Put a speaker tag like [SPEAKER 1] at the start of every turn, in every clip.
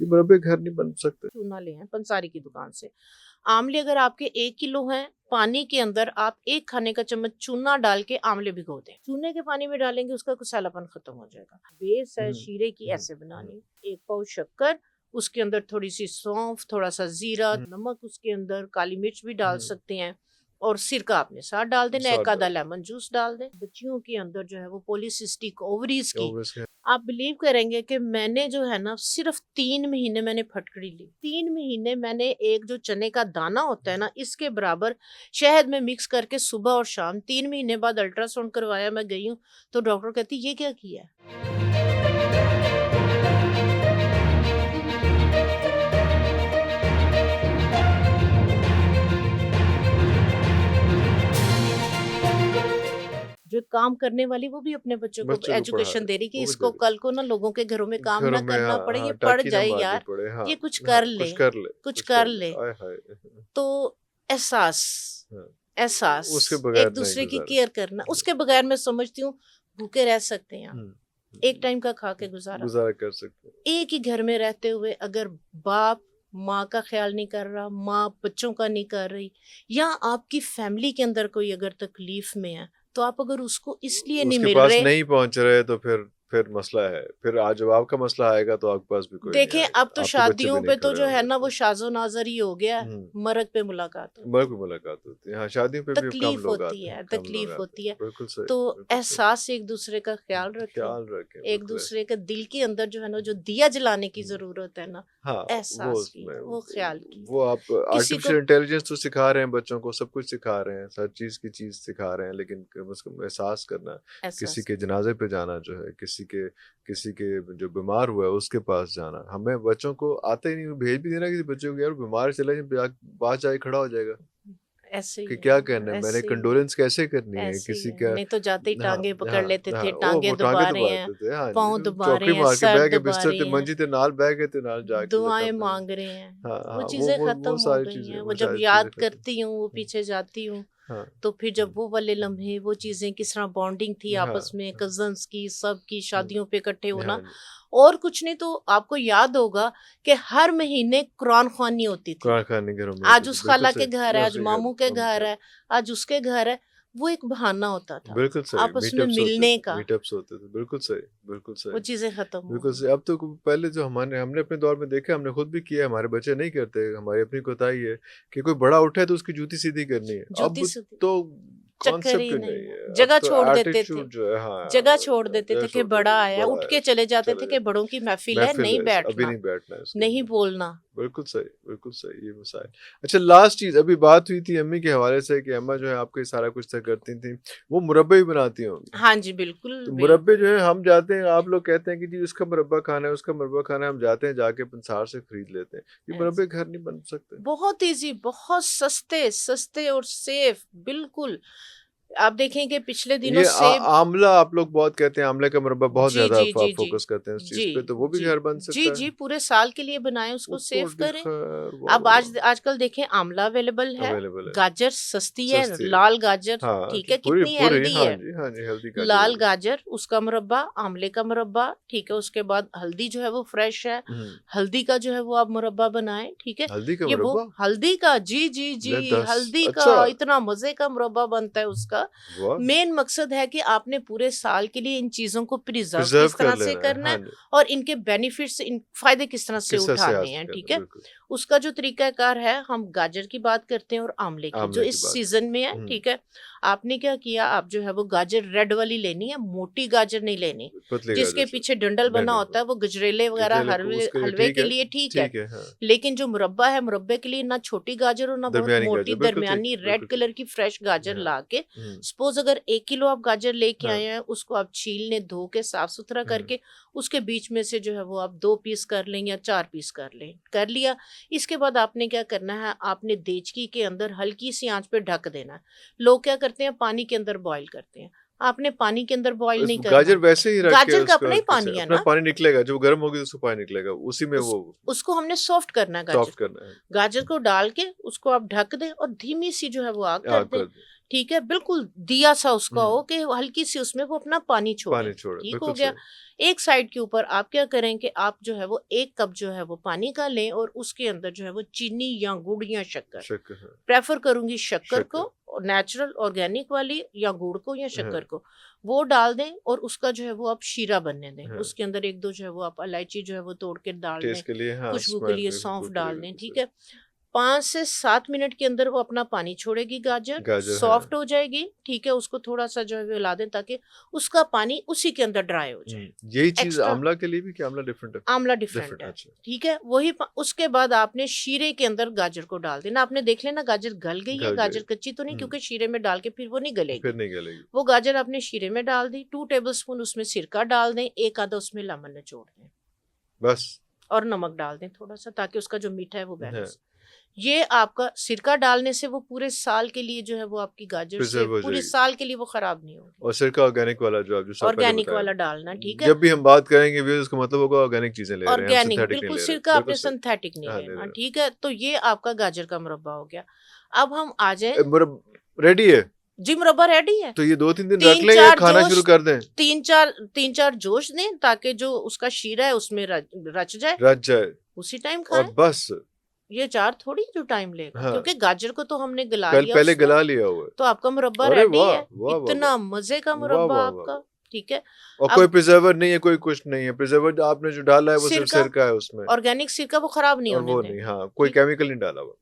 [SPEAKER 1] ये मुरब्बे घर नहीं बन सकते।
[SPEAKER 2] चूना ले हैं पंसारी की दुकान से। आंवले अगर आपके 1 किलो हैं, पानी के अंदर आप 1 खाने का चम्मच चूना डाल के आंवले भिगो दें। चूने के पानी में डालेंगे उसका कुसैलापन खत्म हो जाएगा। बेस है
[SPEAKER 1] हुँ,
[SPEAKER 2] शीरे की
[SPEAKER 1] हुँ,
[SPEAKER 2] ऐसे
[SPEAKER 1] हुँ,
[SPEAKER 2] बनानी। 1 पाव शक्कर, उसके अंदर थोड़ी-सी सौंफ, थोड़ा-सा जीरा,
[SPEAKER 1] हुँ,
[SPEAKER 2] नमक उसके अंदर, काली मिर्च भी डाल
[SPEAKER 1] हुँ,
[SPEAKER 2] सकते हैं और सिरका आपने साथ डाल देना,
[SPEAKER 1] स्वाद
[SPEAKER 2] 1 आधा
[SPEAKER 1] डाल
[SPEAKER 2] लेमन जूस डाल दें। बच्चियों के अंदर जो है वो पॉलीसिस्टिक ओवरीज़ की
[SPEAKER 1] ओवरस है।
[SPEAKER 2] आप बिलीव करेंगे कि मैंने जो है ना सिर्फ 3 महीने मैंने फटकड़ी ली। 3 महीने मैंने एक जो चने का दाना होता है ना इसके बराबर शहद में मिक्स करके सुबह और शाम 3 महीने बाद अल्ट्रासाउंड करवाया मैं गई हूँ, तो डॉक्टर कहती ये क्या किया है? जो काम करने वाली वो भी अपने बच्चों को
[SPEAKER 1] बच्चों को पढ़ा
[SPEAKER 2] एजुकेशन
[SPEAKER 1] रहे,
[SPEAKER 2] दे रही कि
[SPEAKER 1] वो भी दे
[SPEAKER 2] इसको कल को ना लोगों के घरों में काम
[SPEAKER 1] घरों
[SPEAKER 2] ना
[SPEAKER 1] में
[SPEAKER 2] करना
[SPEAKER 1] हाँ,
[SPEAKER 2] पड़े, ये
[SPEAKER 1] हाँ,
[SPEAKER 2] पढ़
[SPEAKER 1] टाँकी ना
[SPEAKER 2] जाए
[SPEAKER 1] मारनी
[SPEAKER 2] यार,
[SPEAKER 1] पड़े, हाँ,
[SPEAKER 2] ये कुछ
[SPEAKER 1] हाँ,
[SPEAKER 2] कर ले,
[SPEAKER 1] कुछ
[SPEAKER 2] कुछ
[SPEAKER 1] कर
[SPEAKER 2] कर
[SPEAKER 1] ले,
[SPEAKER 2] ले।
[SPEAKER 1] आय हाय!
[SPEAKER 2] तो एहसास
[SPEAKER 1] हाँ,
[SPEAKER 2] एहसास
[SPEAKER 1] उसके बगैर
[SPEAKER 2] एक
[SPEAKER 1] नहीं
[SPEAKER 2] दूसरे की
[SPEAKER 1] गुज़ारा।
[SPEAKER 2] केयर करना, उसके बगैर मैं समझती हूँ भूखे रह सकते हैं आप,
[SPEAKER 1] हुँ,
[SPEAKER 2] एक
[SPEAKER 1] हुँ,
[SPEAKER 2] टाइम का खा के गुजारा।
[SPEAKER 1] गुज़ारा कर सकते हैं।
[SPEAKER 2] एक ही घर में रहते हुए अगर बाप माँ का ख्याल नहीं कर रहा, माँ बच्चों का नहीं कर रही, या आपकी फैमिली के अंदर कोई अगर तकलीफ में है, तो आप अगर उसको इसलिए नहीं
[SPEAKER 1] उसके
[SPEAKER 2] मिल
[SPEAKER 1] पास
[SPEAKER 2] रहे।
[SPEAKER 1] नहीं पहुँच रहे तो फिर मसला है। फिर आज जब आपका मसला आएगा तो आपके पास भी कोई नहीं
[SPEAKER 2] देखें अब
[SPEAKER 1] आएगा।
[SPEAKER 2] तो
[SPEAKER 1] आपके बच्चे भी
[SPEAKER 2] शादियों
[SPEAKER 1] नहीं
[SPEAKER 2] पे तो
[SPEAKER 1] खड़े
[SPEAKER 2] जो है
[SPEAKER 1] होंगे
[SPEAKER 2] ना वो
[SPEAKER 1] फिर।
[SPEAKER 2] शाज़ो नाज़र ही हो गया है,
[SPEAKER 1] हुँ,
[SPEAKER 2] मर्द पे मुलाकात होती
[SPEAKER 1] मर्द
[SPEAKER 2] है।
[SPEAKER 1] भी मुलाकात होती है। हाँ, शादियों पे भी अब कम
[SPEAKER 2] तकलीफ
[SPEAKER 1] लोग
[SPEAKER 2] होती
[SPEAKER 1] आते हैं,
[SPEAKER 2] है,
[SPEAKER 1] कम लोग
[SPEAKER 2] तकलीफ
[SPEAKER 1] आते
[SPEAKER 2] होती
[SPEAKER 1] हैं।
[SPEAKER 2] है।
[SPEAKER 1] बिल्कुल सही,
[SPEAKER 2] तो
[SPEAKER 1] बिल्कुल सही।
[SPEAKER 2] एहसास एक दूसरे का ख्याल रखें,
[SPEAKER 1] ख्याल रखें,
[SPEAKER 2] एक
[SPEAKER 1] बिल्कुल ऐसे।
[SPEAKER 2] दूसरे के दिल के अंदर जो है ना जो दिया जलाने की
[SPEAKER 1] हुँ।
[SPEAKER 2] ज़रूरत है ना,
[SPEAKER 1] हाँ, वो
[SPEAKER 2] एहसास की,
[SPEAKER 1] उसमें
[SPEAKER 2] वो ख्याल की।
[SPEAKER 1] वो आप
[SPEAKER 2] किसी को
[SPEAKER 1] आर्टिफ़िशियल इंटेलिजेंस तो सिखा रहे हैं बच्चों को, सब कुछ सिखा रहे हैं, हर चीज़ की चीज़ सिखा रहे हैं, लेकिन कम से कम एहसास करना, किसी
[SPEAKER 2] एहसास
[SPEAKER 1] के जनाज़े पे जाना जो है, किसी के जो बीमार हुआ है उसके पास जाना, हमें बच्चों को आता ही नहीं, भेज भी नहीं रहा किसी बच्चे को, यार बीमार चला जाए बाहर जाके खड़ा हो जाएगा,
[SPEAKER 2] ऐसे ही
[SPEAKER 1] कि
[SPEAKER 2] है
[SPEAKER 1] क्या
[SPEAKER 2] ना,
[SPEAKER 1] करना है, मैंने
[SPEAKER 2] ऐसे ही है।
[SPEAKER 1] कंडोलेंस कैसे करनी है,
[SPEAKER 2] ऐसे ही
[SPEAKER 1] किसी
[SPEAKER 2] है,
[SPEAKER 1] का
[SPEAKER 2] नहीं तो जाते ही
[SPEAKER 1] हाँ,
[SPEAKER 2] टाँगे पकड़
[SPEAKER 1] हाँ,
[SPEAKER 2] लेते
[SPEAKER 1] हाँ,
[SPEAKER 2] थे,
[SPEAKER 1] वो
[SPEAKER 2] टाँगे
[SPEAKER 1] टाँगे
[SPEAKER 2] दबा रहे हैं,
[SPEAKER 1] दबाते थे, हाँ
[SPEAKER 2] पाँव
[SPEAKER 1] जी,
[SPEAKER 2] दबा रहे
[SPEAKER 1] चौकड़ी
[SPEAKER 2] हैं,
[SPEAKER 1] मार के
[SPEAKER 2] सर
[SPEAKER 1] बह के
[SPEAKER 2] दबा
[SPEAKER 1] बिस्तर
[SPEAKER 2] रहे
[SPEAKER 1] ते
[SPEAKER 2] हैं,
[SPEAKER 1] मंजी ते नाल बह के ते नाल जाके लगा
[SPEAKER 2] दुआएँ
[SPEAKER 1] पैना।
[SPEAKER 2] माँग रहे हैं।
[SPEAKER 1] हाँ,
[SPEAKER 2] वो
[SPEAKER 1] हाँ,
[SPEAKER 2] चीज़ें
[SPEAKER 1] वो
[SPEAKER 2] ख़त्म हो
[SPEAKER 1] सारी
[SPEAKER 2] गई
[SPEAKER 1] चीज़ें
[SPEAKER 2] हैं, वो
[SPEAKER 1] वो
[SPEAKER 2] जब
[SPEAKER 1] सारी चीज़ें
[SPEAKER 2] याद
[SPEAKER 1] खत्म।
[SPEAKER 2] करती हूँ, वो
[SPEAKER 1] हुँ,
[SPEAKER 2] पीछे जाती हूँ,
[SPEAKER 1] हाँ,
[SPEAKER 2] तो फिर जब
[SPEAKER 1] हुँ,
[SPEAKER 2] वो वाले लम्हे, वो चीज़ें किस तरह बॉन्डिंग थी
[SPEAKER 1] हाँ,
[SPEAKER 2] आपस में,
[SPEAKER 1] हाँ,
[SPEAKER 2] कज़न्स की, सबकी
[SPEAKER 1] हुँ,
[SPEAKER 2] शादियों पे इकट्ठे
[SPEAKER 1] हाँ
[SPEAKER 2] होना।
[SPEAKER 1] जी,
[SPEAKER 2] और कुछ नहीं तो आपको याद होगा कि हर महीने कुरान ख़्वानी होती थी।
[SPEAKER 1] कुरान खानी घरों में होती
[SPEAKER 2] आज
[SPEAKER 1] थी,
[SPEAKER 2] उस
[SPEAKER 1] बिल्कुल
[SPEAKER 2] खाला
[SPEAKER 1] सही।
[SPEAKER 2] के घर है,
[SPEAKER 1] या
[SPEAKER 2] आज
[SPEAKER 1] उसके घर
[SPEAKER 2] मामू के
[SPEAKER 1] मामू
[SPEAKER 2] घर
[SPEAKER 1] के
[SPEAKER 2] है, आज उसके घर है। वो एक बहाना होता था
[SPEAKER 1] बिल्कुल सही,
[SPEAKER 2] आपस में
[SPEAKER 1] मीटअप्स होते
[SPEAKER 2] मिलने
[SPEAKER 1] थे,
[SPEAKER 2] का,
[SPEAKER 1] मीटअप्स होते थे, बिल्कुल सही, बिल्कुल
[SPEAKER 2] वो
[SPEAKER 1] सही।
[SPEAKER 2] चीज़ें ख़त्म हो
[SPEAKER 1] बिल्कुल
[SPEAKER 2] गई।
[SPEAKER 1] सही, अब तो पहले जो हमने हमने अपने दौर में देखा, हमने खुद भी किया है, हमारे बच्चे नहीं करते, हमारी अपनी कोताही है कि कोई बड़ा उठे तो उसकी जूती सीधी करनी है।
[SPEAKER 2] जूती
[SPEAKER 1] अब
[SPEAKER 2] से
[SPEAKER 1] तो
[SPEAKER 2] चक्कर
[SPEAKER 1] कॉन्सेप्ट
[SPEAKER 2] ही
[SPEAKER 1] ही
[SPEAKER 2] नहीं
[SPEAKER 1] नहीं
[SPEAKER 2] है,
[SPEAKER 1] है, अब
[SPEAKER 2] जगह
[SPEAKER 1] तो
[SPEAKER 2] छोड़ देते थे।
[SPEAKER 1] एटीट्यूड जो है हाँ,
[SPEAKER 2] जगह छोड़ देते
[SPEAKER 1] जगह
[SPEAKER 2] थे कि
[SPEAKER 1] छोड़
[SPEAKER 2] बड़ा
[SPEAKER 1] देते थे,
[SPEAKER 2] आया,
[SPEAKER 1] बड़ा
[SPEAKER 2] उठ
[SPEAKER 1] है,
[SPEAKER 2] के चले जाते
[SPEAKER 1] चले
[SPEAKER 2] थे कि
[SPEAKER 1] जाते
[SPEAKER 2] बड़ों
[SPEAKER 1] हैं।
[SPEAKER 2] की महफ़िल है,
[SPEAKER 1] महफ़िल
[SPEAKER 2] नहीं
[SPEAKER 1] है, अभी
[SPEAKER 2] बैठना,
[SPEAKER 1] नहीं बैठना है इसके
[SPEAKER 2] नहीं
[SPEAKER 1] अंदर।
[SPEAKER 2] बोलना।
[SPEAKER 1] बिल्कुल सही, ये मसाइल। अच्छा लास्ट चीज़ अभी बात हुई थी अम्मी के हवाले से कि अम्मा जो है आपके सारा कुछ तय करती थीं, वो मुरब्बे भी बनाती होंगी।
[SPEAKER 2] हाँ जी, बिल्कुल,
[SPEAKER 1] तो मुरब्बे
[SPEAKER 2] बिल्कुल।
[SPEAKER 1] जो है हम जाते हैं, आप लोग कहते हैं कि जी उसका मुरब्बा खाना है, उसका मुरब्बा खाना है, हम जाते हैं जाके पंसार से खरीद लेते हैं। ये
[SPEAKER 2] यस।
[SPEAKER 1] मुरब्बे घर नहीं बन सकते।
[SPEAKER 2] बहुत ईज़ी, बहुत सस्ते, सस्ते और सेफ बिल्कुल। आप देखें कि पिछले दिनों
[SPEAKER 1] ये
[SPEAKER 2] सेब।
[SPEAKER 1] आंवला आप लोग बहुत कहते हैं, आंवले का मुरब्बा बहुत
[SPEAKER 2] जी,
[SPEAKER 1] ज़्यादा
[SPEAKER 2] जी, जी, जी।
[SPEAKER 1] फ़ोकस करते हैं उस चीज़
[SPEAKER 2] जी,
[SPEAKER 1] पे, तो वो भी
[SPEAKER 2] जी।
[SPEAKER 1] घर बन
[SPEAKER 2] जी,
[SPEAKER 1] सकता
[SPEAKER 2] जी,
[SPEAKER 1] है?
[SPEAKER 2] पूरे साल के लिए बनाएँ, उसको
[SPEAKER 1] वो तो
[SPEAKER 2] सेव
[SPEAKER 1] डी
[SPEAKER 2] करें।
[SPEAKER 1] खैर वाह,
[SPEAKER 2] अब
[SPEAKER 1] वाह,
[SPEAKER 2] आज
[SPEAKER 1] वाह!
[SPEAKER 2] आजकल देखें आंवला अवेलेबल है,
[SPEAKER 1] अवेलेबल है,
[SPEAKER 2] गाजर सस्ती है,
[SPEAKER 1] सस्ती है।
[SPEAKER 2] लाल गाजर,
[SPEAKER 1] हाँ,
[SPEAKER 2] ठीक
[SPEAKER 1] कि
[SPEAKER 2] है,
[SPEAKER 1] पूरी
[SPEAKER 2] कितनी
[SPEAKER 1] पूरी
[SPEAKER 2] हेल्दी है।
[SPEAKER 1] हाँ जी, हेल्दी गाजर
[SPEAKER 2] लाल
[SPEAKER 1] वाली।
[SPEAKER 2] गाजर, उसका मुरब्बा, आंवले का मुरब्बा, ठीक है, उसके बाद हल्दी जो है वो फ्रेश है,
[SPEAKER 1] हुँ,
[SPEAKER 2] हल्दी का जो है वो आप मुरब्बा बनाएँ, ठीक है।
[SPEAKER 1] हल्दी का
[SPEAKER 2] ये वो
[SPEAKER 1] मुरब्बा?
[SPEAKER 2] हल्दी का जी, जी,
[SPEAKER 1] ले
[SPEAKER 2] जी,
[SPEAKER 1] 10
[SPEAKER 2] हल्दी का
[SPEAKER 1] अच्छा,
[SPEAKER 2] इतना मज़े का मुरब्बा बनता है उसका।
[SPEAKER 1] वाह!
[SPEAKER 2] मेन मकसद है कि आपने पूरे साल के लिए इन चीज़ों को प्रिज़र्व
[SPEAKER 1] प्रिज़र्व
[SPEAKER 2] किस
[SPEAKER 1] कर
[SPEAKER 2] तरह से
[SPEAKER 1] लेना है।
[SPEAKER 2] करना
[SPEAKER 1] हाँ
[SPEAKER 2] है
[SPEAKER 1] जी,
[SPEAKER 2] और इनके बेनिफिट्स, इन फ़ायदे किस तरह से
[SPEAKER 1] किस तरह से
[SPEAKER 2] उठाने
[SPEAKER 1] हासिल
[SPEAKER 2] हैं,
[SPEAKER 1] करना
[SPEAKER 2] ठीक
[SPEAKER 1] है,
[SPEAKER 2] है।
[SPEAKER 1] बिल्कुल।
[SPEAKER 2] उसका जो तरीक़ाकार है, हम गाजर की बात करते हैं और आंवले की, जो
[SPEAKER 1] आमले की
[SPEAKER 2] इस
[SPEAKER 1] बात
[SPEAKER 2] सीज़न में है,
[SPEAKER 1] है। हुँ,
[SPEAKER 2] ठीक है। आपने क्या किया, आप जो है वो गाजर रेड वाली लेनी है, मोटी गाजर नहीं लेनी,
[SPEAKER 1] पतली
[SPEAKER 2] जिसके
[SPEAKER 1] गाजर से।
[SPEAKER 2] पीछे डंडल
[SPEAKER 1] नहीं,
[SPEAKER 2] बना
[SPEAKER 1] नहीं,
[SPEAKER 2] होता है, वो गजरेले वगैरह
[SPEAKER 1] गजरेला को
[SPEAKER 2] हलवे
[SPEAKER 1] उसके लिए
[SPEAKER 2] हलवे के लिए ठीक है।
[SPEAKER 1] ठीक है, हाँ।
[SPEAKER 2] लेकिन जो मुरब्बा है, मुरब्बे के लिए ना छोटी गाजर और ना बहुत
[SPEAKER 1] दरमियानी
[SPEAKER 2] मोटी,
[SPEAKER 1] गाजर, बिल्कुल ठीक,
[SPEAKER 2] दरमियानी रेड
[SPEAKER 1] बिल्कुल ठीक।
[SPEAKER 2] कलर की फ्रेश गाजर
[SPEAKER 1] हाँ,
[SPEAKER 2] ला के,
[SPEAKER 1] हुँ,
[SPEAKER 2] सपोज़ अगर 1 किलो आप गाजर लेके
[SPEAKER 1] हाँ,
[SPEAKER 2] आए हैं, उसको आप छील लें, धो के साफ-सुथरा
[SPEAKER 1] हाँ।
[SPEAKER 2] करके, उसके बीच में से जो है वो आप 2 पीस कर लें या 4 पीस कर लें, कर लिया। इसके बाद आपने क्या करना है, आपने देचकी के अंदर हल्की-सी आँच पे ढक देना है। लोग क्या करते हैं, पानी के अंदर बॉयल करते हैं। आपने पानी के अंदर बॉयल
[SPEAKER 1] बस
[SPEAKER 2] नहीं
[SPEAKER 1] गाजर
[SPEAKER 2] करना।
[SPEAKER 1] वैसे ही रख के
[SPEAKER 2] गाजर का
[SPEAKER 1] उसको
[SPEAKER 2] अपना ही
[SPEAKER 1] कैसे
[SPEAKER 2] पानी है
[SPEAKER 1] अपना
[SPEAKER 2] ना,
[SPEAKER 1] पानी निकलेगा, जब गर्म होगी तो उसको पानी निकलेगा, उसी में
[SPEAKER 2] उस
[SPEAKER 1] वो
[SPEAKER 2] उसको हमने सॉफ्ट करना है गाजर
[SPEAKER 1] सॉफ्ट
[SPEAKER 2] को।
[SPEAKER 1] करना है।
[SPEAKER 2] गाजर को डाल के उसको आप ढक दें और धीमी-सी जो है वो आग कर
[SPEAKER 1] आग
[SPEAKER 2] दें।
[SPEAKER 1] कर दें।
[SPEAKER 2] ठीक है, बिल्कुल दिया सा उसका
[SPEAKER 1] हम्म,
[SPEAKER 2] हो कि हल्की सी उसमें वो अपना पानी छोड़े।
[SPEAKER 1] पानी छोड़े,
[SPEAKER 2] ठीक हो
[SPEAKER 1] बिल्कुल
[SPEAKER 2] गया।
[SPEAKER 1] सही।
[SPEAKER 2] एक साइड के ऊपर आप क्या करें कि आप जो है वो 1 कप जो है वो पानी का लें और उसके अंदर जो है वो चीनी या गुड़ या शक्कर,
[SPEAKER 1] शक्कर, हाँ,
[SPEAKER 2] प्रेफर करूंगी शक्कर को,
[SPEAKER 1] शक्कर,
[SPEAKER 2] और नेचुरल ऑर्गेनिक वाली, या गुड़ को या
[SPEAKER 1] हाँ,
[SPEAKER 2] शक्कर को, वो डाल दें और उसका जो है वो आप शीरा बनने दें।
[SPEAKER 1] हाँ,
[SPEAKER 2] उसके अंदर 1-2 जो है वो आप इलायची जो है वो तोड़ के डाल दें,
[SPEAKER 1] टेस्ट के लिए, हाँ,
[SPEAKER 2] खुशबू के
[SPEAKER 1] स्मेल
[SPEAKER 2] लिए
[SPEAKER 1] के
[SPEAKER 2] सौंफ
[SPEAKER 1] के लिए
[SPEAKER 2] डाल दें।
[SPEAKER 1] बिल्कुल
[SPEAKER 2] ठीक
[SPEAKER 1] सही।
[SPEAKER 2] है, 5 से 7 मिनट के अंदर वो अपना पानी छोड़ेगी गाजर,
[SPEAKER 1] गाजर, हाँ,
[SPEAKER 2] सॉफ्ट हो जाएगी। ठीक है, उसको थोड़ा सा जो है वो हिला दें ताकि उसका पानी उसी के अंदर ड्राई हो जाए।
[SPEAKER 1] यही चीज़
[SPEAKER 2] एक्स्ट्रा
[SPEAKER 1] आंवला के लिए भी, कि आंवला डिफरेंट है?
[SPEAKER 2] आंवला डिफरेंट
[SPEAKER 1] डिफरेंट,
[SPEAKER 2] है।
[SPEAKER 1] अच्छा,
[SPEAKER 2] ठीक है, वही उसके बाद आपने शीरे के अंदर गाजर को डाल देना। आपने देख लेना गाजर गल गई है,
[SPEAKER 1] गल गई।
[SPEAKER 2] गाजर कच्ची तो नहीं, क्योंकि शीरे में डाल के फिर वो नहीं
[SPEAKER 1] फिर
[SPEAKER 2] गलेगी।
[SPEAKER 1] नहीं गलेगी।
[SPEAKER 2] वो गाजर आपने शीरे में डाल दी, 2 टेबलस्पून उसमें सिरका डाल दें, 1 आधा उसमें लेमन निचोड़ दें
[SPEAKER 1] बस,
[SPEAKER 2] और नमक डाल दें थोड़ा सा, ताकि उसका जो मीठा है वो
[SPEAKER 1] हाँ,
[SPEAKER 2] बैलेंस। ये आपका सिरका डालने से वो पूरे साल के लिए जो है वो आपकी गाजर से
[SPEAKER 1] प्रिज़र्व हो
[SPEAKER 2] पूरे
[SPEAKER 1] जाएगी।
[SPEAKER 2] साल के लिए वो खराब नहीं होगी।
[SPEAKER 1] और सिरका ऑर्गेनिक वाला, जो आप जो पहले
[SPEAKER 2] ऑर्गेनिक
[SPEAKER 1] बताया।
[SPEAKER 2] वाला डालना। ठीक है,
[SPEAKER 1] जब भी हम बात करेंगे व्यूअर्स, इसका मतलब होगा ऑर्गेनिक चीज़ें ले रहे हैं, हम
[SPEAKER 2] ऑर्गेनिक,
[SPEAKER 1] सिंथेटिक नहीं
[SPEAKER 2] बिल्कुल
[SPEAKER 1] ले रहे।
[SPEAKER 2] सिरका
[SPEAKER 1] बिल्कुल
[SPEAKER 2] आपने
[SPEAKER 1] सही।
[SPEAKER 2] सिंथेटिक नहीं
[SPEAKER 1] हाँ, ले
[SPEAKER 2] लेना।
[SPEAKER 1] रहे हैं।
[SPEAKER 2] ठीक है, तो ये आपका गाजर का मुरब्बा हो गया। अब हम आ जाए,
[SPEAKER 1] मुरब रेडी है?
[SPEAKER 2] जी मुरब्बा रेडी है।
[SPEAKER 1] तो ये 2-3 दिन रख
[SPEAKER 2] तीन
[SPEAKER 1] लें या
[SPEAKER 2] चार
[SPEAKER 1] खाना
[SPEAKER 2] जोश
[SPEAKER 1] शुरू कर दें?
[SPEAKER 2] 3-4 जोश दें ताकि जो उसका शीरा है उसमें रच जाए,
[SPEAKER 1] रच जाए
[SPEAKER 2] उसी टाइम
[SPEAKER 1] और
[SPEAKER 2] खाएं।
[SPEAKER 1] बस।
[SPEAKER 2] ये 4 थोड़ी जो टाइम लेगा,
[SPEAKER 1] हाँ,
[SPEAKER 2] क्योंकि गाजर को तो हमने गला
[SPEAKER 1] कल
[SPEAKER 2] लिया
[SPEAKER 1] पहले
[SPEAKER 2] उसमें,
[SPEAKER 1] गला लिया हुआ है।
[SPEAKER 2] तो आपका मुरब्बा
[SPEAKER 1] अरे
[SPEAKER 2] रेडी
[SPEAKER 1] वाह!
[SPEAKER 2] है।
[SPEAKER 1] वाह, वाह,
[SPEAKER 2] इतना
[SPEAKER 1] वाह!
[SPEAKER 2] मजे का
[SPEAKER 1] वाह,
[SPEAKER 2] मुरब्बा
[SPEAKER 1] वाह, वाह,
[SPEAKER 2] आपका।
[SPEAKER 1] वाह!
[SPEAKER 2] ठीक है,
[SPEAKER 1] और कोई
[SPEAKER 2] अब
[SPEAKER 1] प्रिजर्वर नहीं है, कोई कुछ नहीं है। प्रिजर्वर आपने जो डाला है वो सिर्फ
[SPEAKER 2] सिरका,
[SPEAKER 1] सिरका है उसमें,
[SPEAKER 2] ऑर्गेनिक सिरका, वो खराब नहीं
[SPEAKER 1] और
[SPEAKER 2] होने
[SPEAKER 1] वो नहीं,
[SPEAKER 2] देंगे।
[SPEAKER 1] हाँ, कोई
[SPEAKER 2] ठीक,
[SPEAKER 1] केमिकल नहीं डाला हुआ।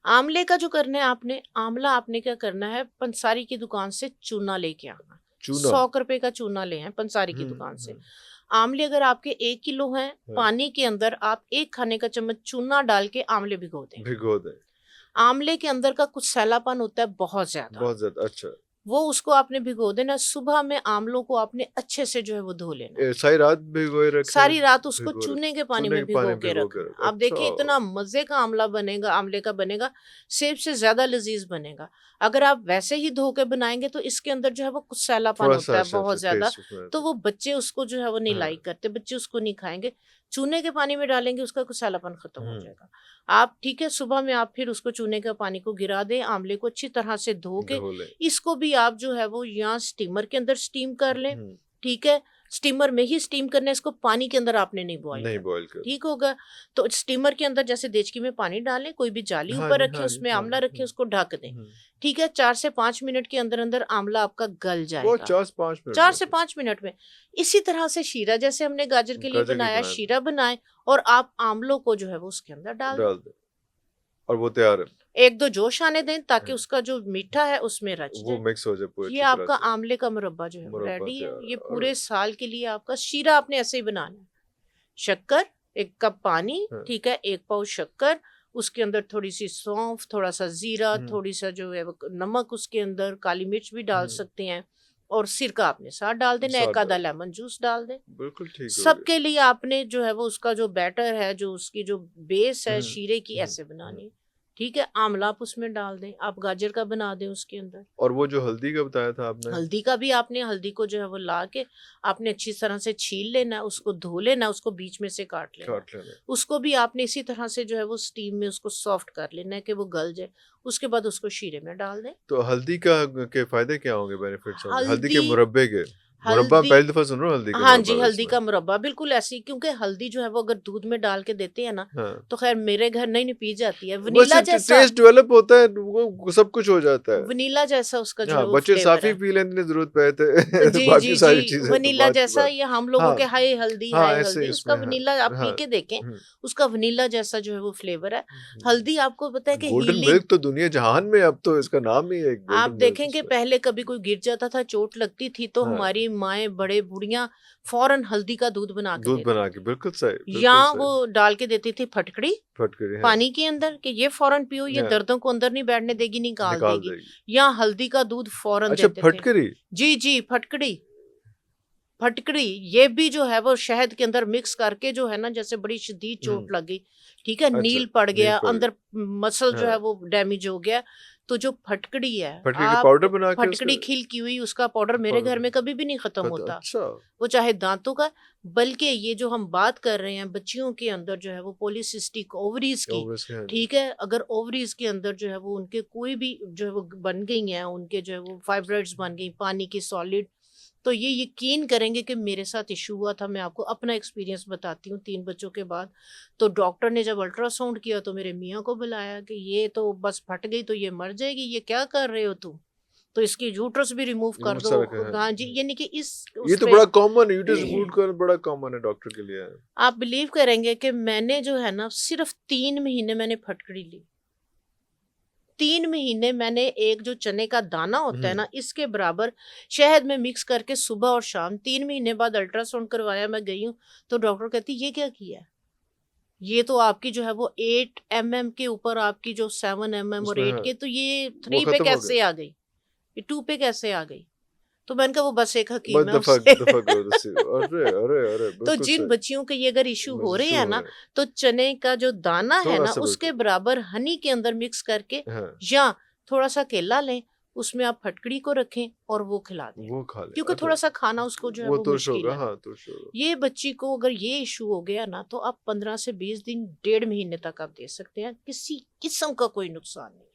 [SPEAKER 2] आंवले का जो करना है आपने, आंवला आपने क्या करना है, पंसारी की दुकान से चूना लेके आना।
[SPEAKER 1] चूना?
[SPEAKER 2] 100 रुपए का चूना ले हैं पंसारी की
[SPEAKER 1] हुँ,
[SPEAKER 2] दुकान से।
[SPEAKER 1] हुँ,
[SPEAKER 2] आंवले अगर आपके 1 किलो हैं,
[SPEAKER 1] हाँ,
[SPEAKER 2] पानी के अंदर आप 1 खाने का चम्मच चूना डाल के आंवले भिगो दें।
[SPEAKER 1] भिगो दें।
[SPEAKER 2] आंवले के अंदर का कुछ सैलापन होता है बहुत ज्यादा,
[SPEAKER 1] बहुत ज़्यादा, अच्छा।
[SPEAKER 2] वो उसको आपने भिगो देना। सुबह में आंवलों को आपने अच्छे से जो है वो धो लेना।
[SPEAKER 1] सारी रात भिगोए रखें?
[SPEAKER 2] सारी रात उसको
[SPEAKER 1] भिगो
[SPEAKER 2] चूने के पानी
[SPEAKER 1] चूने
[SPEAKER 2] में
[SPEAKER 1] के पानी
[SPEAKER 2] भिगो
[SPEAKER 1] में
[SPEAKER 2] के
[SPEAKER 1] भिगो के
[SPEAKER 2] रखना।
[SPEAKER 1] रखें,
[SPEAKER 2] आप देखिए
[SPEAKER 1] अच्छा।
[SPEAKER 2] इतना मजे का आंवला बनेगा, आंवले का बनेगा, सेब से ज्यादा लजीज बनेगा। अगर आप वैसे ही धो के बनाएंगे तो इसके अंदर जो है वो कुछ सैलापन
[SPEAKER 1] थोड़ा-सा
[SPEAKER 2] होता है
[SPEAKER 1] अच्छा
[SPEAKER 2] बहुत ज्यादा,
[SPEAKER 1] टेस्ट उसमें
[SPEAKER 2] तो
[SPEAKER 1] आता
[SPEAKER 2] वो बच्चे उसको जो है वो नहीं
[SPEAKER 1] है।
[SPEAKER 2] लाइक करते, बच्चे उसको नहीं खाएंगे। चूने के पानी में डालेंगे उसका कुछ सैलापन खत्म हो
[SPEAKER 1] हुँ,
[SPEAKER 2] जाएगा। आप ठीक है, सुबह में आप फिर उसको चूने के पानी को गिरा दें, आंवले को अच्छी तरह से धो के,
[SPEAKER 1] धो लें।
[SPEAKER 2] इसको भी आप जो है वो यहाँ स्टीमर के अंदर स्टीम कर लें।
[SPEAKER 1] हुँ,
[SPEAKER 2] ठीक है, स्टीमर में ही स्टीम करना है इसको, पानी के अंदर आपने नहीं बॉईल
[SPEAKER 1] नहीं
[SPEAKER 2] करना।
[SPEAKER 1] बॉयल कर।
[SPEAKER 2] ठीक होगा, तो स्टीमर के अंदर जैसे देचकी में पानी डालें, कोई भी जाली
[SPEAKER 1] हाँ
[SPEAKER 2] ऊपर
[SPEAKER 1] जी,
[SPEAKER 2] रखें,
[SPEAKER 1] हाँ जी,
[SPEAKER 2] उसमें
[SPEAKER 1] हाँ
[SPEAKER 2] आंवला
[SPEAKER 1] जी।
[SPEAKER 2] रखें, उसको ढक दें।
[SPEAKER 1] हुँ।
[SPEAKER 2] ठीक है, 4 से 5 मिनट के अंदर अंदर आंवला आपका गल
[SPEAKER 1] वो
[SPEAKER 2] जाएगा।
[SPEAKER 1] 4-5 मिनट
[SPEAKER 2] 4
[SPEAKER 1] में
[SPEAKER 2] से 5 मिनट में। इसी तरह से शीरा जैसे हमने गाजर के लिए
[SPEAKER 1] गाजर के
[SPEAKER 2] बनाया,
[SPEAKER 1] बनाए
[SPEAKER 2] शीरा बनाएं और आप आंवलों को जो है वो उसके अंदर डाल दें।
[SPEAKER 1] डाल दें और वो तैयार है।
[SPEAKER 2] 1-2 जोश आने दें ताकि
[SPEAKER 1] हाँ,
[SPEAKER 2] उसका जो मीठा है उसमें रच
[SPEAKER 1] वो
[SPEAKER 2] जाए।
[SPEAKER 1] मिक्स हो जाए पूरी
[SPEAKER 2] ये
[SPEAKER 1] अच्छी तरह
[SPEAKER 2] आपका
[SPEAKER 1] से।
[SPEAKER 2] आंवले का मुरब्बा जो है वो
[SPEAKER 1] मुरब्बा
[SPEAKER 2] रेडी है।
[SPEAKER 1] तैयार है।
[SPEAKER 2] ये
[SPEAKER 1] और
[SPEAKER 2] पूरे साल के लिए आपका शीरा आपने ऐसे ही बनाना है। शक्कर, 1 कप पानी,
[SPEAKER 1] हाँ,
[SPEAKER 2] ठीक है, 1 पाव शक्कर, उसके अंदर थोड़ी सी सौंफ, थोड़ा सा जीरा,
[SPEAKER 1] हुँ,
[SPEAKER 2] थोड़ी सा जो है वो नमक, उसके अंदर काली मिर्च भी डाल
[SPEAKER 1] हुँ,
[SPEAKER 2] सकते हैं, और सिरका आपने साथ डाल देना,
[SPEAKER 1] साथ
[SPEAKER 2] 1 आधा
[SPEAKER 1] डाल
[SPEAKER 2] लेमन जूस डाल दें।
[SPEAKER 1] बिल्कुल ठीक हो गया।
[SPEAKER 2] सबके लिए आपने जो है वो उसका जो बैटर है, जो उसकी जो बेस है
[SPEAKER 1] हुँ,
[SPEAKER 2] शीरे की,
[SPEAKER 1] हुँ,
[SPEAKER 2] ऐसे बनानी
[SPEAKER 1] हुँ।
[SPEAKER 2] है। ठीक है, आंवला आप उसमें डाल दें, आप गाजर का बना दें उसके अंदर।
[SPEAKER 1] और वो जो हल्दी का बताया था आपने?
[SPEAKER 2] हल्दी का भी आपने, हल्दी को जो है वो ला के आपने अच्छी तरह से छील लेना है, उसको धो लेना है, उसको बीच में से काट लेना है।
[SPEAKER 1] काट लेना है।
[SPEAKER 2] उसको भी आपने इसी तरह से जो है वो स्टीम में उसको सॉफ्ट कर लेना है कि वो गल जाए। उसके बाद उसको शीरे में डाल दें।
[SPEAKER 1] तो हल्दी का के फ़ायदे क्या होंगे, बेनिफिट्स होंगे? हल्दी के
[SPEAKER 2] हल्दी
[SPEAKER 1] मुरब्बे के? मुरब्बा
[SPEAKER 2] हल्दी
[SPEAKER 1] पहली दफ़ा सुन रहा हूँ, हल्दी का
[SPEAKER 2] हाँ
[SPEAKER 1] मुरब्बा
[SPEAKER 2] जी, हल्दी
[SPEAKER 1] इसमें।
[SPEAKER 2] का मुरब्बा बिल्कुल ऐसे ही, क्योंकि हल्दी जो है वो अगर दूध में डाल के देते हैं ना,
[SPEAKER 1] हाँ।
[SPEAKER 2] तो खैर मेरे घर नहीं पी जाती है।
[SPEAKER 1] बस टेस्ट डेवलप होता है, वो सब कुछ हो जाता है।
[SPEAKER 2] वनीला जैसा उसका जो है
[SPEAKER 1] हाँ,
[SPEAKER 2] वो
[SPEAKER 1] बच्चे
[SPEAKER 2] फ्लेवर
[SPEAKER 1] साफ़ी
[SPEAKER 2] है।
[SPEAKER 1] पी लेने की ज़रूरत पे थे।
[SPEAKER 2] जी,
[SPEAKER 1] बाकी
[SPEAKER 2] जी,
[SPEAKER 1] सारी
[SPEAKER 2] जी,
[SPEAKER 1] चीज़ें तो
[SPEAKER 2] वनीला
[SPEAKER 1] बाद की
[SPEAKER 2] जैसा,
[SPEAKER 1] बात।
[SPEAKER 2] ये हम लोगों
[SPEAKER 1] हाँ,
[SPEAKER 2] के हल्दी,
[SPEAKER 1] हाँ,
[SPEAKER 2] हाय
[SPEAKER 1] ऐसे
[SPEAKER 2] हल्दी, उसका
[SPEAKER 1] इसमें हाँ,
[SPEAKER 2] वनीला आप पी
[SPEAKER 1] हाँ।
[SPEAKER 2] के देखें,
[SPEAKER 1] हुँ,
[SPEAKER 2] उसका वनीला जैसा जो है वो फ्लेवर है। हल्दी आपको पता है कि
[SPEAKER 1] गोल्डन
[SPEAKER 2] हीलिंग,
[SPEAKER 1] मिल्क तो दुनिया जहान में अब तो इसका नाम ही है
[SPEAKER 2] आप
[SPEAKER 1] गोल्डन मिल्क
[SPEAKER 2] देखेंगे
[SPEAKER 1] इसमें।
[SPEAKER 2] पहले कभी कोई गिर जाता था, चोट लगती थी, तो
[SPEAKER 1] हाँ,
[SPEAKER 2] हमारी माएँ, बड़े बूढ़ियाँ फौरन हल्दी का दूध बना के
[SPEAKER 1] दूध
[SPEAKER 2] देती
[SPEAKER 1] बना
[SPEAKER 2] थी।
[SPEAKER 1] के बिल्कुल सही,
[SPEAKER 2] या
[SPEAKER 1] बिल्कुल सही।
[SPEAKER 2] वो डाल के देती थी फटकड़ी
[SPEAKER 1] फटकरी है,
[SPEAKER 2] पानी के अंदर कि ये फौरन पियो, ये
[SPEAKER 1] हाँ,
[SPEAKER 2] दर्दों को अंदर नहीं बैठने देगी, निकाल
[SPEAKER 1] निकाल
[SPEAKER 2] देगी।
[SPEAKER 1] देगी।
[SPEAKER 2] या हल्दी का दूध फौरन
[SPEAKER 1] अच्छा,
[SPEAKER 2] देते थे।
[SPEAKER 1] फटकरी?
[SPEAKER 2] जी, जी, फटकड़ी। फटकड़ी ये भी जो है वो शहद के अंदर मिक्स करके जो है ना, जैसे बड़ी शदीद
[SPEAKER 1] हुँ,
[SPEAKER 2] चोट लग गई, ठीक है,
[SPEAKER 1] अच्छा,
[SPEAKER 2] नील पड़
[SPEAKER 1] नील
[SPEAKER 2] गया,
[SPEAKER 1] पड़
[SPEAKER 2] अंदर
[SPEAKER 1] गई।
[SPEAKER 2] मसल जो है
[SPEAKER 1] हाँ,
[SPEAKER 2] वो डैमेज हो गया, तो जो फटकड़ी है,
[SPEAKER 1] फटके के
[SPEAKER 2] आप
[SPEAKER 1] पाउडर बना के
[SPEAKER 2] फटकड़ी
[SPEAKER 1] उसका
[SPEAKER 2] खिल की हुई उसका पाउडर मेरे
[SPEAKER 1] पाउडर
[SPEAKER 2] घर में कभी भी नहीं खत्म होता।
[SPEAKER 1] अच्छा
[SPEAKER 2] वो चाहे दांतों का, बल्कि ये जो हम बात कर रहे हैं बच्चियों के अंदर जो है वो पॉलीसिस्टिक ओवरीज की,
[SPEAKER 1] ओवरस के हाँ जी
[SPEAKER 2] ठीक है, अगर ओवरीज के अंदर जो है वो उनके कोई भी जो है वो बन गई हैं, उनके जो है वो फाइब्रॉइड्स बन गई पानी की सॉलिड, तो ये यकीन करेंगे कि मेरे साथ इशू हुआ था। मैं आपको अपना एक्सपीरियंस बताती हूँ 3 बच्चों के बाद। तो डॉक्टर ने जब अल्ट्रासाउंड किया तो मेरे मियाँ को बुलाया कि ये तो बस फट गई तो ये मर जाएगी, ये क्या कर रहे हो तुम? तो इसकी यूट्रस भी रिमूव कर
[SPEAKER 1] गुस्सा रखा
[SPEAKER 2] दो।
[SPEAKER 1] है
[SPEAKER 2] हाँ जी, यानी कि इस
[SPEAKER 1] ये
[SPEAKER 2] उस
[SPEAKER 1] तो
[SPEAKER 2] पे
[SPEAKER 1] बड़ा कॉमन है यूट्रस रिमूव करना बड़ा कॉमन है डॉक्टर के लिए
[SPEAKER 2] आप बिलीव करेंगे कि मैंने जो है ना सिर्फ 3 महीने मैंने फटकड़ी ली। 3 महीने मैंने एक जो चने का दाना होता है ना, इसके बराबर शहद में मिक्स करके सुबह और शाम 3 महीने बाद अल्ट्रासाउंड करवाया, मैं गई हूँ, तो डॉक्टर कहती ये क्या किया है? ये तो आपकी जो है वो 8 mm के ऊपर आपकी जो 7 mm और
[SPEAKER 1] उसमें
[SPEAKER 2] 8
[SPEAKER 1] हाँ
[SPEAKER 2] के, तो ये
[SPEAKER 1] वो
[SPEAKER 2] 3 पे
[SPEAKER 1] खत्म हो
[SPEAKER 2] कैसे
[SPEAKER 1] गया
[SPEAKER 2] आ गई? ये 2 पे कैसे आ गई? तो मैंने कहा वो बस एक
[SPEAKER 1] बस
[SPEAKER 2] हकीम है
[SPEAKER 1] दफा
[SPEAKER 2] उससे
[SPEAKER 1] दफा करो दसी अरे अरे अरे
[SPEAKER 2] तो
[SPEAKER 1] बिल्कुल
[SPEAKER 2] जिन
[SPEAKER 1] सही
[SPEAKER 2] बच्चियों के ये अगर इश्यू हो
[SPEAKER 1] बस
[SPEAKER 2] रहे
[SPEAKER 1] इशू
[SPEAKER 2] हैं
[SPEAKER 1] हो
[SPEAKER 2] ना,
[SPEAKER 1] रहा है
[SPEAKER 2] तो चने का जो दाना है
[SPEAKER 1] थोड़ा
[SPEAKER 2] ना
[SPEAKER 1] सा
[SPEAKER 2] उसके
[SPEAKER 1] बिल्कुल
[SPEAKER 2] बराबर हनी के अंदर मिक्स करके,
[SPEAKER 1] हाँ
[SPEAKER 2] या थोड़ा सा केला लें, उसमें आप फटकड़ी को रखें और वो खिला दें,
[SPEAKER 1] वो खा ले
[SPEAKER 2] क्योंकि
[SPEAKER 1] अरे
[SPEAKER 2] थोड़ा सा खाना उसको जो है
[SPEAKER 1] वो
[SPEAKER 2] वो
[SPEAKER 1] तो
[SPEAKER 2] मुश्किल
[SPEAKER 1] होगा
[SPEAKER 2] है।
[SPEAKER 1] हाँ तो होगा
[SPEAKER 2] ये बच्ची को अगर ये इशू हो गया ना, तो आप 15 से 20 दिन, 1.5 महीने तक आप दे सकते हैं, किसी किस्म का कोई नुकसान नहीं है।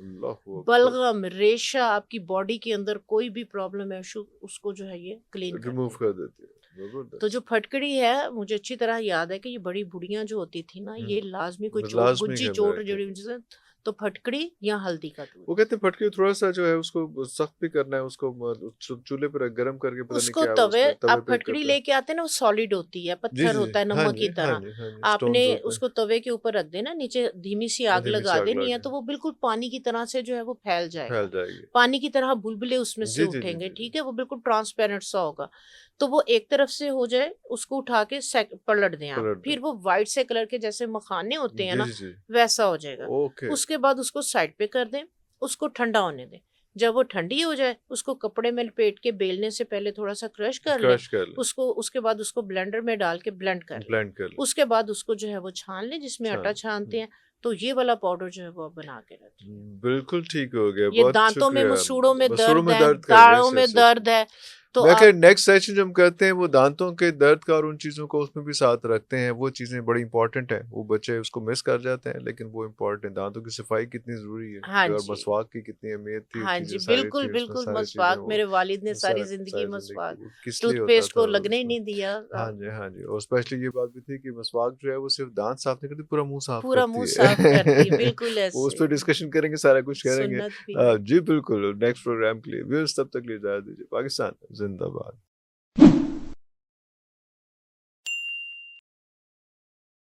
[SPEAKER 1] अल्लाह अकबर
[SPEAKER 2] बलगम, रेशा, आपकी बॉडी के अंदर कोई भी प्रॉब्लम है, उसको जो है ये क्लीन कर
[SPEAKER 1] रिमूव
[SPEAKER 2] देगा।
[SPEAKER 1] कर देती है
[SPEAKER 2] तो जो
[SPEAKER 1] जबरदस्त
[SPEAKER 2] फटकड़ी है, मुझे अच्छी तरह याद है कि ये बड़ी बुढ़ियां जो होती थी ना, ये लाजमी कोई चोट
[SPEAKER 1] लाजमी
[SPEAKER 2] गुज्जी
[SPEAKER 1] घर में
[SPEAKER 2] चोट
[SPEAKER 1] रखे
[SPEAKER 2] जड़ी मुझे, तो फटकड़ी या हल्दी का दूध,
[SPEAKER 1] वो कहते हैं फटके थोड़ा सा जो है उसको सख्त भी करना है उसको चूल्हे पर गर्म करके पता नहीं
[SPEAKER 2] उसको
[SPEAKER 1] क्या
[SPEAKER 2] तवे,
[SPEAKER 1] उसमें तवे
[SPEAKER 2] आप
[SPEAKER 1] पे
[SPEAKER 2] फटकड़ी
[SPEAKER 1] करते हैं
[SPEAKER 2] लेके आते हैं ना, वो सॉलिड होती है,
[SPEAKER 1] जी
[SPEAKER 2] पत्थर
[SPEAKER 1] जी
[SPEAKER 2] होता है
[SPEAKER 1] हाँ
[SPEAKER 2] नमक की
[SPEAKER 1] जी हाँ
[SPEAKER 2] तरह।
[SPEAKER 1] जी हाँ जी
[SPEAKER 2] आपने
[SPEAKER 1] स्टोन्स होते हैं
[SPEAKER 2] उसको तवे के ऊपर रख देना, नीचे धीमी सी आग
[SPEAKER 1] धीमी सी
[SPEAKER 2] लगा
[SPEAKER 1] आग
[SPEAKER 2] देनी है,
[SPEAKER 1] लगे
[SPEAKER 2] तो वो बिल्कुल पानी की तरह से जो है वो फैल
[SPEAKER 1] फैल
[SPEAKER 2] जाएगा।
[SPEAKER 1] जाएगी
[SPEAKER 2] पानी की तरह बुलबुले उसमें से
[SPEAKER 1] जी जी जी
[SPEAKER 2] उठेंगे,
[SPEAKER 1] जी जी
[SPEAKER 2] ठीक है, वो बिल्कुल ट्रांसपेरेंट सा होगा। तो वो एक तरफ से हो जाए, उसको उठा के पलट दें आप,
[SPEAKER 1] पलट दें
[SPEAKER 2] फिर वो व्हाइट से कलर के जैसे मखाने होते हैं
[SPEAKER 1] जी
[SPEAKER 2] ना,
[SPEAKER 1] जी जी
[SPEAKER 2] वैसा हो जाएगा।
[SPEAKER 1] ओके
[SPEAKER 2] उसके बाद उसको साइड पे कर दें, उसको ठंडा होने दें। जब वो ठंडी हो जाए, उसको कपड़े में लपेट के बेलने से पहले थोड़ा सा क्रश कर लें,
[SPEAKER 1] क्रश कर ले
[SPEAKER 2] उसको उसके बाद उसको ब्लेंडर में डाल के ब्लेंड कर लें।
[SPEAKER 1] ब्लेंड कर ले
[SPEAKER 2] उसके बाद उसको जो है वो छान लें, जिसमें आटा
[SPEAKER 1] छान
[SPEAKER 2] छानते हैं। तो ये वाला पाउडर जो है वो आप बना के रखें।
[SPEAKER 1] बिल्कुल ठीक हो गया
[SPEAKER 2] ये
[SPEAKER 1] बहुत
[SPEAKER 2] दांतों में,
[SPEAKER 1] शुक्रिया
[SPEAKER 2] मसूड़ों में
[SPEAKER 1] मसूड़ों
[SPEAKER 2] दर्द
[SPEAKER 1] में
[SPEAKER 2] है,
[SPEAKER 1] दर्द कर
[SPEAKER 2] दाढ़ों
[SPEAKER 1] यस
[SPEAKER 2] में
[SPEAKER 1] यस यस
[SPEAKER 2] दर्द है, तो
[SPEAKER 1] मैं कह
[SPEAKER 2] आप
[SPEAKER 1] नेक्स्ट सेशन जो हम करते हैं वो दांतों के दर्द का और उन चीज़ों को उसमें भी साथ रखते हैं वो चीज़ें बड़ी इंपॉर्टेंट है वो बच्चे उसको मिस कर जाते हैं लेकिन वो इम्पोर्टेंट है दांतों की सफाई कितनी ज़रूरी
[SPEAKER 2] हाँ
[SPEAKER 1] है और
[SPEAKER 2] जी,
[SPEAKER 1] मसवाक की कितनी अहमियत थी
[SPEAKER 2] हाँ
[SPEAKER 1] चीज़ें
[SPEAKER 2] जी,
[SPEAKER 1] सारी
[SPEAKER 2] बिल्कुल,
[SPEAKER 1] थी उसमें
[SPEAKER 2] बिल्कुल
[SPEAKER 1] सारी चीज़ें
[SPEAKER 2] मसवाक,
[SPEAKER 1] वो
[SPEAKER 2] मेरे वालिद ने सारी
[SPEAKER 1] सारा
[SPEAKER 2] ज़िंदगी
[SPEAKER 1] सारी ज़िंदगी
[SPEAKER 2] मसवाक,
[SPEAKER 1] वो किस लिए होता
[SPEAKER 2] टूथपेस्ट
[SPEAKER 1] था
[SPEAKER 2] को
[SPEAKER 1] और
[SPEAKER 2] लगने ही
[SPEAKER 1] उसमें
[SPEAKER 2] नहीं दिया।
[SPEAKER 1] हाँ जी और स्पेशली ये बात भी थी कि मसवाक जो है वो सिर्फ दांत साफ नहीं करती पूरा मुंह साफ
[SPEAKER 2] पूरा
[SPEAKER 1] करती
[SPEAKER 2] मुँह साफ करती है,
[SPEAKER 1] है
[SPEAKER 2] बिल्कुल
[SPEAKER 1] वो उस
[SPEAKER 2] ऐसे।
[SPEAKER 1] पर डिस्कशन करेंगे सारा कुछ करेंगे
[SPEAKER 2] सुन्नत भी है।
[SPEAKER 1] जी बिल्कुल नेक्स्ट प्रोग्राम के लिए व्यूअर्स तब तक लिए इजाज़त दीजिए पाकिस्तान जिंदाबाद